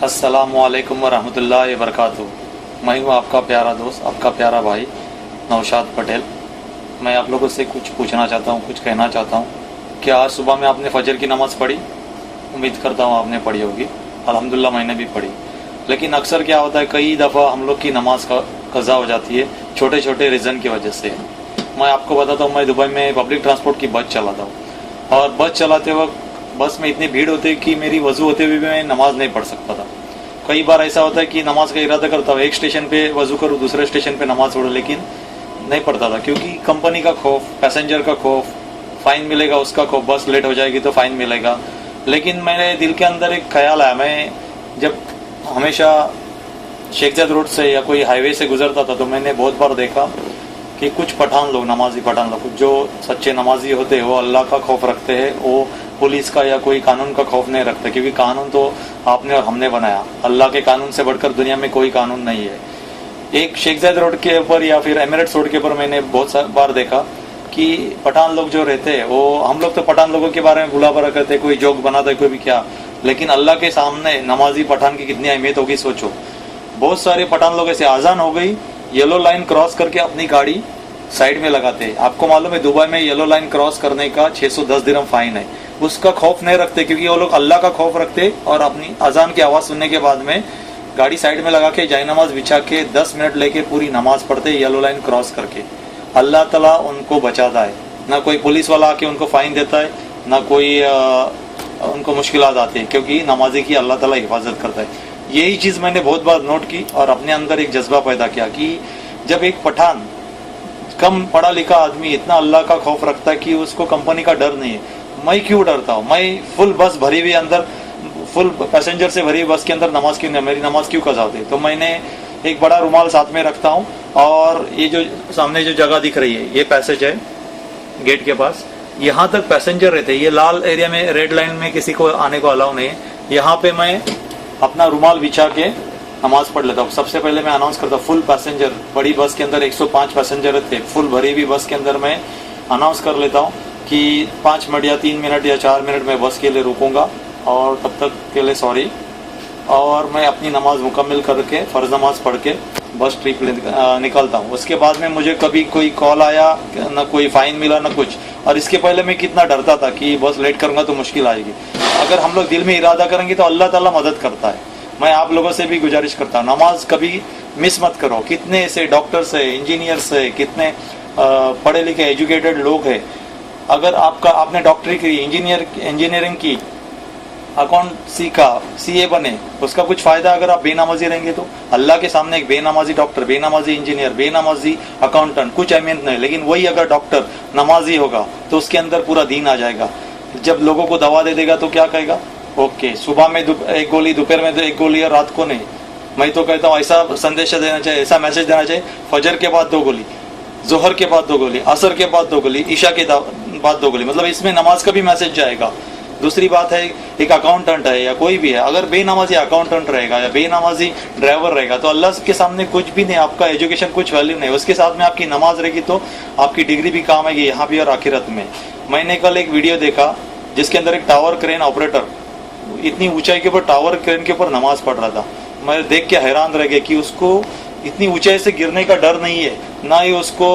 अस्सलामुअलैकुम वरहमतुल्लाहि वबरकातुहू। मैं हूँ आपका प्यारा दोस्त, आपका प्यारा भाई नौशाद पटेल। मैं आप लोगों से कुछ पूछना चाहता हूँ, कुछ कहना चाहता हूँ। क्या आज सुबह में आपने फजर की नमाज़ पढ़ी? उम्मीद करता हूँ आपने पढ़ी होगी। अल्हम्दुलिल्लाह मैंने भी पढ़ी। लेकिन अक्सर क्या होता है, कई दफ़ा हम लोग की नमाज का कज़ा हो जाती है छोटे छोटे रीज़न की वजह से। मैं आपको बताता हूँ, मैं दुबई में पब्लिक ट्रांसपोर्ट की बस चलाता हूँ और बस चलाते वक्त बस में इतनी भीड़ होती है कि मेरी वज़ू होते हुए भी मैं नमाज़ नहीं पढ़ सकता था। कई बार ऐसा होता है कि नमाज का इरादा करता हूँ, एक स्टेशन पे वज़ू करूँ, दूसरे स्टेशन पे नमाज़ पढ़ूँ, लेकिन नहीं पढ़ता था क्योंकि कंपनी का खौफ, पैसेंजर का खौफ, फ़ाइन मिलेगा उसका खौफ, बस लेट हो जाएगी तो फ़ाइन मिलेगा। लेकिन मेरे दिल के अंदर एक ख्याल आया, मैं जब हमेशा शेख ज़ायद रोड से या कोई हाईवे से गुजरता था तो मैंने बहुत बार देखा कि कुछ पठान लोग, नमाजी पठान लोग जो सच्चे नमाजी होते हैं, वो अल्लाह का खौफ रखते हैं, वो पुलिस का या कोई कानून का खौफ नहीं रखते, क्योंकि कानून तो आपने और हमने बनाया। अल्लाह के कानून से बढ़कर दुनिया में कोई कानून नहीं है। एक शेख ज़ायद रोड के ऊपर या फिर एमिरेट्स रोड के ऊपर मैंने बहुत बार देखा कि पठान लोग जो रहते हैं, वो हम लोग तो पठान लोगों के बारे में बुला भरा करते, कोई जोक बनाता है, कोई भी क्या, लेकिन अल्लाह के सामने नमाजी पठान की कितनी अहमियत होगी सोचो। बहुत सारे पठान लोग ऐसे, आज़ान हो गई, येलो लाइन क्रॉस करके अपनी गाड़ी साइड में लगाते हैं। आपको मालूम है दुबई में येलो लाइन क्रॉस करने का 610 दिरहम फाइन है। उसका खौफ नहीं रखते क्योंकि वो लोग अल्लाह का खौफ रखते और अपनी अजान की आवाज़ सुनने के बाद में गाड़ी साइड में लगा के जाय नमाज बिछा के 10 मिनट लेके पूरी नमाज पढ़ते येलो लाइन क्रॉस करके। अल्लाह ताला उनको बचाता है, ना कोई पुलिस वाला आके उनको फाइन देता है, ना कोई उनको मुश्किलात आती है, क्योंकि नमाजी की अल्लाह ताला हिफाजत करता है। यही चीज़ मैंने बहुत बार नोट की और अपने अंदर एक जज्बा पैदा किया कि जब एक पठान, कम पढ़ा लिखा आदमी इतना अल्लाह का खौफ रखता है कि उसको कंपनी का डर नहीं है, मैं क्यों डरता हूँ? मैं फुल बस भरी हुई अंदर, फुल पैसेंजर से भरी बस के अंदर नमाज क्यों, मेरी नमाज क्यों कज़ा होती है? तो मैंने एक बड़ा रुमाल साथ में रखता हूँ और ये जो सामने जो जगह दिख रही है, ये पैसेज है गेट के पास, यहाँ तक पैसेंजर रहते हैं। ये लाल एरिया में, रेड लाइन में किसी को आने को अलाउ नहीं है। यहाँ पे मैं अपना रुमाल बिछा के नमाज पढ़ लेता हूँ। सबसे पहले मैं अनाउंस करता हूँ, फुल पैसेंजर, बड़ी बस के अंदर 105 पैसेंजर थे, फुल भरी हुई बस के अंदर मैं अनाउंस कर लेता हूँ कि 5 मिनट या 3 मिनट या 4 मिनट में बस के लिए रुकूंगा और तब तक के लिए सॉरी। और मैं अपनी नमाज मुकम्मल करके फ़र्ज़ नमाज पढ़ के बस ट्रिप निकलता हूँ। उसके बाद में मुझे कभी कोई कॉल आया, ना कोई फ़ाइन मिला, ना कुछ। और इसके पहले मैं कितना डरता था कि बस लेट करूँगा तो मुश्किल आएगी। अगर हम लोग दिल में इरादा करेंगे तो अल्लाह ताला मदद करता है। मैं आप लोगों से भी गुजारिश करता हूँ, नमाज कभी मिस मत करो। कितने ऐसे डॉक्टर्स है, इंजीनियर्स है, कितने पढ़े लिखे एजुकेटेड लोग हैं। अगर आपने डॉक्टरी की, इंजीनियरिंग की, अकाउंट सीखा, सीए बने, उसका कुछ फ़ायदा अगर आप बेनमाजी रहेंगे तो? अल्लाह के सामने एक बेनमाजी डॉक्टर, बेनमाजी इंजीनियर, बेनमाजी अकाउंटेंट कुछ अहमियत नहीं, लेकिन वही अगर डॉक्टर नमाजी होगा तो उसके अंदर पूरा दीन आ जाएगा। जब लोगों को दवा दे देगा तो क्या कहेगा? ओके, सुबह में एक गोली, दोपहर में एक गोली और रात को नहीं। मैं तो कहता हूँ ऐसा संदेश देना चाहिए, ऐसा मैसेज देना चाहिए, फजर के बाद 2 गोली, जोहर के बाद 2 गोली, असर के बाद 2 गोली, ईशा के बाद 2 गोली। मतलब इसमें नमाज का भी मैसेज जाएगा। दूसरी बात है, एक अकाउंटेंट है या कोई भी है, अगर बेनमाजी अकाउंटेंट रहेगा या बेनमाजी ड्राइवर रहेगा तो अल्लाह के सामने कुछ भी नहीं, आपका एजुकेशन कुछ वैल्यू नहीं। उसके साथ में आपकी नमाज रहेगी तो आपकी डिग्री भी काम आएगी यहाँ भी और आखिरत में। मैंने कल एक वीडियो देखा जिसके अंदर एक टावर क्रेन ऑपरेटर इतनी ऊंचाई के ऊपर टावर क्रेन के ऊपर नमाज पढ़ रहा था। मैं देख के हैरान रह गया कि उसको इतनी ऊंचाई से गिरने का डर नहीं है, ना ही उसको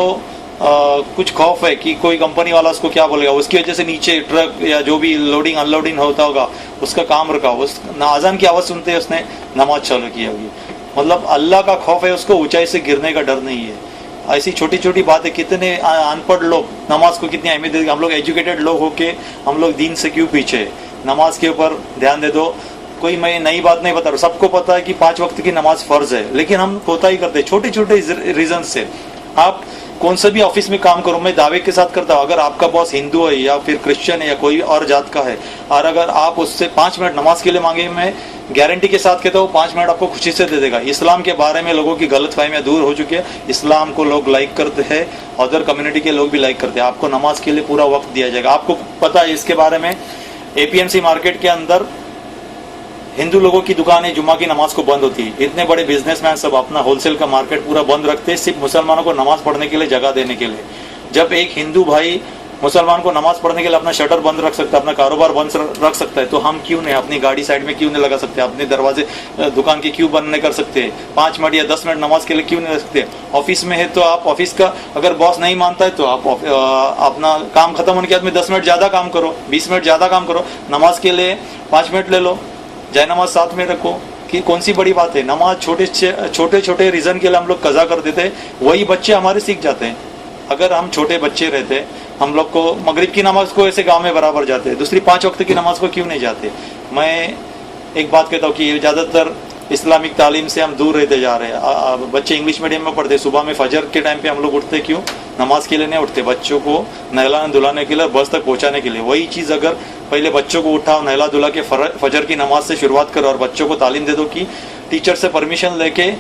कुछ खौफ है कि कोई कंपनी वाला उसको क्या बोलेगा। उसकी वजह से नीचे ट्रक या जो भी लोडिंग अनलोडिंग होता होगा उसका काम रुका, उस आज़ान की आवाज़ सुनते ही उसने नमाज चालू की होगी। मतलब अल्लाह का खौफ है, उसको ऊंचाई से गिरने का डर नहीं है। ऐसी छोटी छोटी बातें, कितने अनपढ़ लोग नमाज को कितनी अहमियत देते, हम लोग एजुकेटेड लोग होके हम लोग दीन से क्यों पीछे? नमाज के ऊपर ध्यान दे दो। कोई मैं नई बात नहीं बता रहा, सबको पता है कि 5 वक्त की नमाज फ़र्ज है, लेकिन हम कोताही करते हैं छोटे छोटे रीज़न से। आप कौन से भी ऑफिस में काम करो, मैं दावे के साथ करता हूँ, अगर आपका बॉस हिंदू है या फिर क्रिश्चियन है या कोई और जात का है, और अगर आप उससे 5 मिनट नमाज के लिए मांगे, मैं गारंटी के साथ कहता हूँ 5 मिनट आपको खुशी से दे देगा। इस्लाम के बारे में लोगों की गलतफहमियां दूर हो चुकी है। इस्लाम को लोग लाइक करते हैं, अदर कम्युनिटी के लोग भी लाइक करते हैं। आपको नमाज के लिए पूरा वक्त दिया जाएगा। आपको पता है इसके बारे में, एपीएमसी मार्केट के अंदर हिंदू लोगों की दुकानें जुम्मा की नमाज को बंद होती है। इतने बड़े बिजनेसमैन सब अपना होलसेल का मार्केट पूरा बंद रखते हैं सिर्फ मुसलमानों को नमाज पढ़ने के लिए, जगह देने के लिए। जब एक हिंदू भाई मुसलमान को नमाज पढ़ने के लिए अपना शटर बंद रख सकता है, अपना कारोबार बंद रख सकता है, तो हम क्यों नहीं अपनी गाड़ी साइड में क्यों नहीं लगा सकते, अपने दरवाजे दुकान के क्यों बंद नहीं कर सकते, 5 मिनट या 10 मिनट नमाज के लिए क्यों नहीं रख सकते। ऑफिस में है तो आप ऑफिस का अगर बॉस नहीं मानता है तो आप अपना काम खत्म होने के बाद में 10 मिनट ज़्यादा काम करो, 20 मिनट ज़्यादा काम करो, नमाज के लिए 5 मिनट ले लो, जय नमाज साथ में रखो, कि कौन सी बड़ी बात है। नमाज छोटे छोटे रीज़न के लिए हम लोग कज़ा कर देते हैं, वही बच्चे हमारे सीख जाते हैं। अगर हम छोटे बच्चे रहते, हम लोग को मगरिब की नमाज को ऐसे गांव में बराबर जाते हैं, दूसरी 5 वक्त की नमाज को क्यों नहीं जाते। मैं एक बात कहता हूँ कि ज़्यादातर इस्लामिक तालीम से हम दूर रहते जा रहे हैं। बच्चे इंग्लिश मीडियम में पढ़ते, सुबह में फजर के टाइम पे हम लोग उठते, क्यों, नमाज के लिए नहीं उठते, बच्चों को नहलाने धुलाने के लिए, बस तक पहुंचाने के लिए। वही चीज़ अगर पहले बच्चों को उठाओ, नहला धुला के फजर की नमाज से शुरुआत करो और बच्चों को तालीम दे दो कि टीचर से परमिशन लेके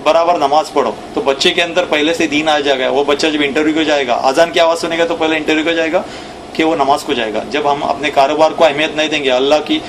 बराबर नमाज पढ़ो, तो बच्चे के अंदर पहले से दीन आ जाएगा। वो बच्चा जब इंटरव्यू को जाएगा, अजान की आवाज़ सुनेगा तो पहले इंटरव्यू को जाएगा कि वो नमाज को जाएगा। जब हम अपने कारोबार को अहमियत नहीं देंगे, अल्लाह की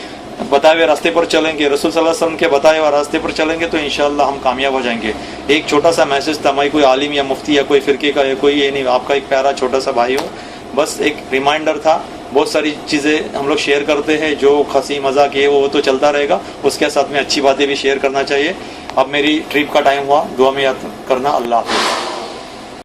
बताए हुए रास्ते पर चलेंगे, रसूल सल्लल्लाहु अलैहि वसल्लम के बताए हुए रास्ते पर चलेंगे, तो इंशाअल्लाह हम कामयाब हो जाएंगे। एक छोटा सा मैसेज था, मैं कोई आलिम या मुफ्ती या कोई फिरके का या कोई ये नहीं, आपका एक प्यारा छोटा सा भाई हूँ, बस एक रिमाइंडर था। बहुत सारी चीज़ें हम लोग शेयर करते हैं, जो हंसी मजाक ये वो तो चलता रहेगा, उसके साथ में अच्छी बातें भी शेयर करना चाहिए। अब मेरी ट्रिप का टाइम हुआ, दुआ में याद करना। अल्लाह हाफ़िज़।